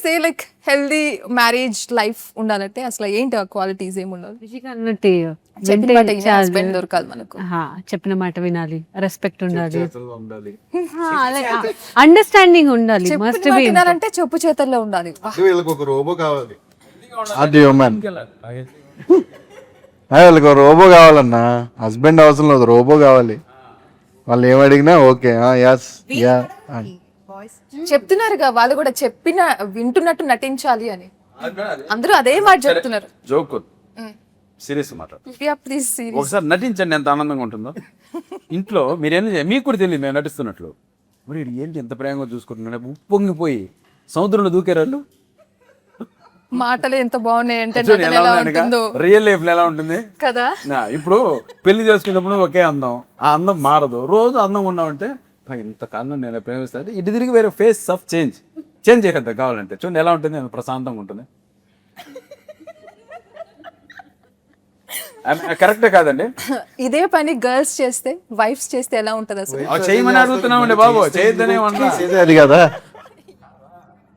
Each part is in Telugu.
Say like healthy marriage life ఉండాలంటే అసలు ఏంటి ఆ క్వాలిటీస్ ఏమి ఉండాలి? అన్నట్టు చెప్పిన మాట వినే husband దొరకాలి మనకు. చెప్పిన మాట వినాలి, రెస్పెక్ట్ ఉండాలి, అండర్స్టాండింగ్ ఉండాలి. మస్ట్ చెప్పిన మాట బి వినాలంటే చెప్పు చేతల్లో ఉండాలి. వీళ్ళకి ఒక రోబో కావాలి. అది హ్యూమన్. వీళ్ళకి ఒక రోబో కావాలన్నా, హస్బెండ్ అవసరం లేదు, రోబో కావాలి. వాళ్ళు ఏమడిగినా ఓకే యాస్ యా. చెప్తున్నారుగా వాళ్ళు కూడా, చెప్పిన వింటున్నట్టు నటించాలి అని. అందరూ అదే మాట చెప్తున్నారు. జోక్ సీరియస్ మాట. Please serious. ఒకసారి నటించండి ఎంత ఆనందంగా ఉంటుందో. ఇంట్లో మీరేం మీకు కూడా తెలియదు మేము నటిస్తున్నట్లు. మరి వీడు ఏంటి ఎంత ప్రేమగా చూసుకుంటున్నాడు, ఉప్పొంగిపోయి సముద్రంలో దూకేరాళ్ళు. మాటలు ఎంత బాగున్నాయి అంటే ఎలా ఉంటుందో రియల్ లైఫ్ లో ఎలా ఉంటుంది కదా. ఇప్పుడు పెళ్లి చేసుకున్నప్పుడు ఒకే అందం, ఆ అందం మారదు. రోజు అందంగా ఉన్నామంటే ఇంతకాలం నేను ప్రేమిస్తాను, ఇటు తిరిగి వేరే ఫేస్ ఆఫ్ చేంజ్ చేయగలుగుతా కావాలంటే. చూడండి ఎలా ఉంటుంది, ప్రశాంతంగా ఉంటుంది. కరెక్టే కాదండి? ఇదే పని గర్ల్స్ చేస్తే, వైఫ్స్ చేస్తే ఎలా ఉంటది అసలు? చేయమని అడుగుతున్నామండి బాబు, చేయొద్దనే చేసేదే అది కదా,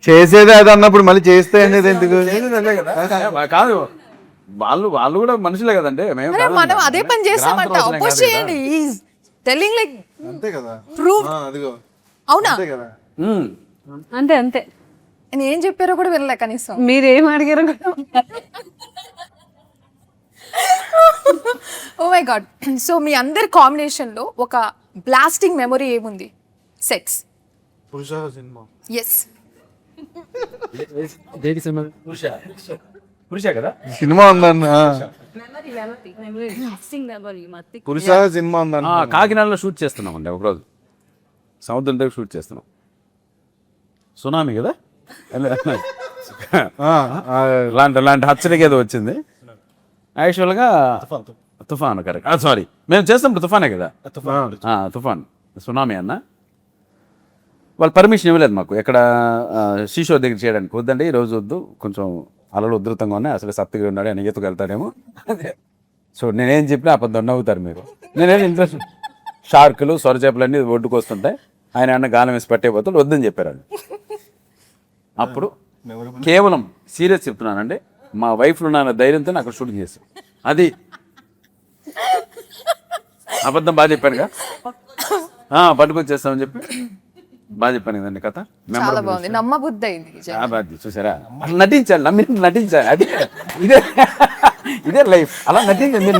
చేసేదే అది అన్నప్పుడు మళ్ళీ చేస్తే అనేది ఎందుకు? కాదు, వాళ్ళు కూడా మనుషులే కదండి. మనం అదే పని చేస్తామంట. అపోజ్ చేయండి. ఈజ్ టెల్లింగ్ లైక్ అంతే కదా, ప్రూవ్. అదిగో అవునా? అంతే కదా. అంతే అంతే. నేను ఏం చెప్పారో కూడా వినలే కనీసం. మీరేం అడిగారో ఓ మై గాడ్. సో మీ అందరి కాంబినేషన్ లో ఒక బ్లాస్టింగ్ మెమొరీ ఏముంది? సెట్స్. పురుష సినిమా. ఎస్. పురుష కదా సినిమా ఉందన్న, పురుష సినిమా ఉందన్న. కాకినాడలో షూట్ చేస్తున్నాం అండి ఒకరోజు, సముద్రం దగ్గర షూట్ చేస్తున్నాం. సునామీ కదా, అలాంటి హచ్చడికి ఏదో వచ్చింది. యాక్చువల్గా తుఫాను, కరెక్ట్. సారీ, మేము చేస్తాం తుఫానే కదా. తుఫాన్, సునామీ అన్న. వాళ్ళు పర్మిషన్ ఇవ్వలేదు మాకు ఎక్కడ శ్రీశోర్ దగ్గర చేయడానికి. వద్దండి ఈరోజు వద్దు, కొంచెం అలలు ఉధృతంగా ఉన్నాయి, అసలు సత్తుగా ఉన్నాడు, ఆయన ఈతకు వెళ్తాడేమో. సో నేనేం చెప్పినా అబద్ధం నవ్వుతారు మీరు. నేనేం ఇంట్రెస్ట్, షార్కులు సొరచేపలు అన్నీ ఒడ్డుకు వస్తుంటాయి, ఆయన అన్న గాలం వేసి పట్టేపోతాడు, వద్దని చెప్పారు వాళ్ళు. అప్పుడు కేవలం సీరియస్ చెప్తున్నానండి, మా వైఫ్లో నాన్న ధైర్యంతో అక్కడ షూటింగ్ చేస్తాం. అది అబద్ధం బాగా చెప్పానుగా, పట్టుకొచ్చేస్తామని చెప్పి బాగా చెప్పాను కదండి కథ. చాలా బాగుంది, నమ్మబుద్ధి అయింది. చూసారా, అలా నటించాలి, నటించాలి. అది ఇదే లైఫ్, అలా నటించండి.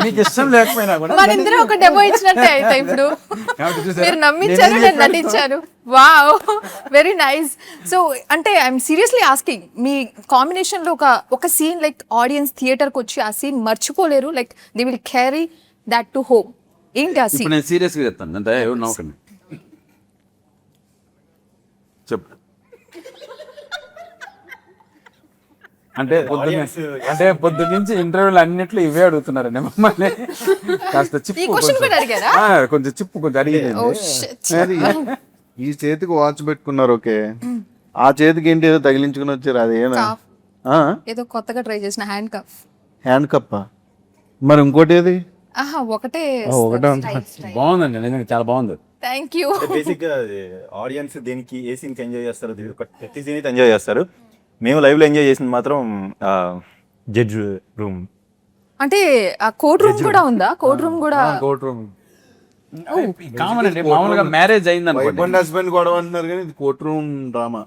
మీకు ఇష్టం లేకపోయినా కూడా మన ఇద్దరు ఒక డెమో ఇచ్చినట్టే అయితే ఇప్పుడు. మీరు నమ్మించారు, నేను నటించాను. Wow, very nice. సో అంటే ఐఎమ్ సీరియస్లీ ఆస్కింగ్, మీ కాంబినేషన్ లో ఒక సీన్ లైక్ ఆడియన్స్ థియేటర్ కి వచ్చి ఆ సీన్ మర్చిపోలేరు, like they will carry that to home. ఏంటి ఆ సీన్? ఇప్పుడు నేను సీరియస్గా చెప్తాను, అంటే ఎవరు నవ్వకండి. చెప్పు. అంటే పొద్దు నుంచి ఇంటర్వ్యూలు అన్నిట్లో ఇవే అడుగుతున్నారండి మమ్మల్ని. కాస్త చిప్పు కొంచెం చిప్పు కొంచెం అడిగింది. ఈ చేతికి వాచ్ పెట్టుకున్నారు, ఓకే, ఆ చేతికి ఏంటి ఏదో తగిలించుకుని వచ్చారు, అదేనా? ఏదో కొత్తగా ట్రై చేసిన హ్యాండ్ కఫ్. Hand Kappa? మరి ఇంకోటి ఏది? ఒకటే బాగుందండి, నిజంగా చాలా బాగుంది. Thank you. బేసిక్ గా ఆడియన్స్ దేనికి ఏ సీన్ కి ఎంజాయ్ చేస్తారు, ప్రతి సీన్ అయితే ఎంజాయ్ చేస్తారు. మేము లైవ్ లో ఎంజాయ్ చేసింది మాత్రం జడ్జ్ రూమ్. అంటే ఆ కోర్ట్ రూమ్ కూడా ఉందా? కోర్ట్ రూమ్ కూడా, కోర్ట్ రూమ్ కామన్ అండి. మామూలుగా మ్యారేజ్ అయింది అనుకోండి, హస్బెండ్ గొడవ అంటున్నారు, కానీ ఇది court room drama.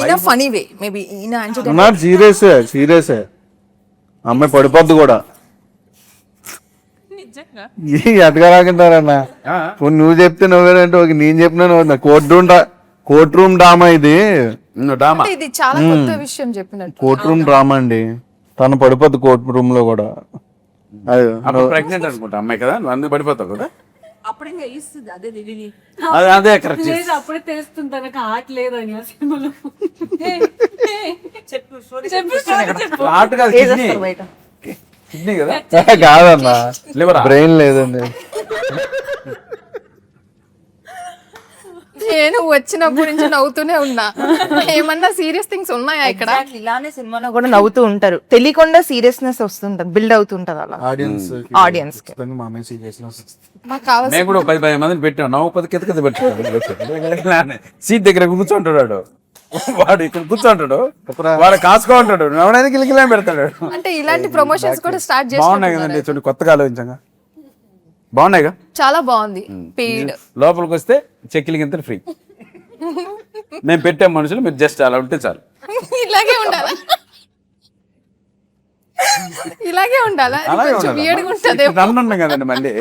In a funny way maybe. Serious అమ్మాయి పడిపోద్దు కూడా. ఎట్గా రాకుంటారన్నా, నువ్వు చెప్తే నువ్వేనంటే ఓకే, నేను చెప్పినా కోర్ట్ రూమ్ డ్రామా. ఇది ఇది చాలా కొత్త విషయం చెప్పినట్టు. కోర్ట్ రూమ్ డ్రామా అండి, తను పడిపోద్దు కోర్ట్ రూమ్ లో కూడా. ప్రెగ్నెంట్ అనుకుంటా అమ్మాయి కదా, నువ్వు అందుకు పడిపోతావు కదా. అదే కరెక్ట్. అప్పుడే తెలుస్తుంది తనకు హార్ట్ లేదని ఆ సినిమాలో. కిడ్నీ కదా కాదన్నా, బ్రెయిన్ లేదండి. నేను వచ్చినప్పటి నుంచి నవ్వుతూనే ఉన్నా. ఏమన్నా సీరియస్ థింగ్స్ ఉన్నాయా ఇక్కడ? ఇలానే సినిమాలో కూడా నవ్వుతూ ఉంటారు, తెలియకుండా సీరియస్నెస్ వస్తుంటది, బిల్డ్ అవుతుంటది అలా ఆడియన్స్ కి. మాకు కావాల్సిన మేము కూడా 10 మందిని పెట్టాం, నవ్వు 10 కింద పెట్టాం. సీట్ దగ్గర కూర్చుంటాడు. వాడు ఇక్కడ కూర్చుంటాడు, వాడు కాసుకో ఉంటాడు, నవ్వడానికి కిలికిలే పెడతాడు. అంటే ఇలాంటి ప్రమోషన్స్ కూడా స్టార్ట్ బాగున్నాయి చేసి కదండి, చూడండి కొత్తగా ఆలోచించంగా బాగున్నాయిగా. చాలా బాగుంది. పెయిడ్ లోపలికి వస్తే చెక్కిలి గింత ఫ్రీ. మేము పెట్టే మనుషులు మీరు జస్ట్ అలా ఉంటే చాలు. ఇలాగే ఉండాలా? ఇలాగే ఉండాలా? అలాగే కొంచెం ఉండాలి. weird గా ఉంటదేమో. నన్ను ఉన్నాం కదండి మళ్ళీ